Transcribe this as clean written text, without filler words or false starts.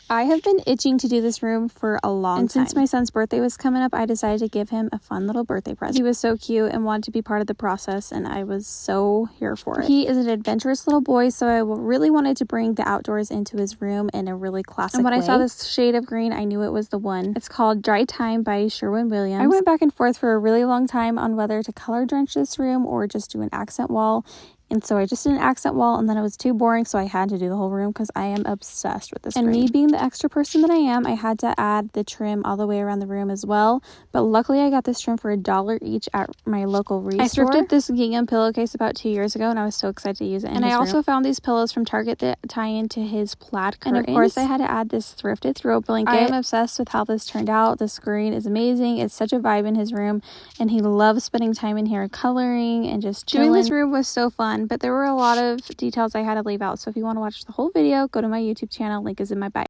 I have been itching to do this room for a long time. And since my son's birthday was coming up, I decided to give him a fun little birthday present. He was so cute and wanted to be part of the process, and I was so here for it. He is an adventurous little boy, so I really wanted to bring the outdoors into his room in a really classic way. And when I saw this shade of green, I knew it was the one. It's called Dry Time by Sherwin-Williams. I went back and forth for a really long time on whether to color drench this room or just do an accent wall. And so I just did an accent wall, and then it was too boring, so I had to do the whole room because I am obsessed with this green. And me being the extra person that I am, I had to add the trim all the way around the room as well. But luckily I got this trim for $1 each at my local restore. I thrifted this gingham pillowcase about 2 years ago, and I was so excited to use it in his room. And I also found these pillows from Target that tie into his plaid curtains. And of course I had to add this thrifted throw blanket. I am obsessed with how this turned out. This green is amazing. It's such a vibe in his room, and he loves spending time in here coloring and just chilling. Doing this room was so fun, but there were a lot of details I had to leave out. So if you want to watch the whole video, go to my YouTube channel. Link is in my bio.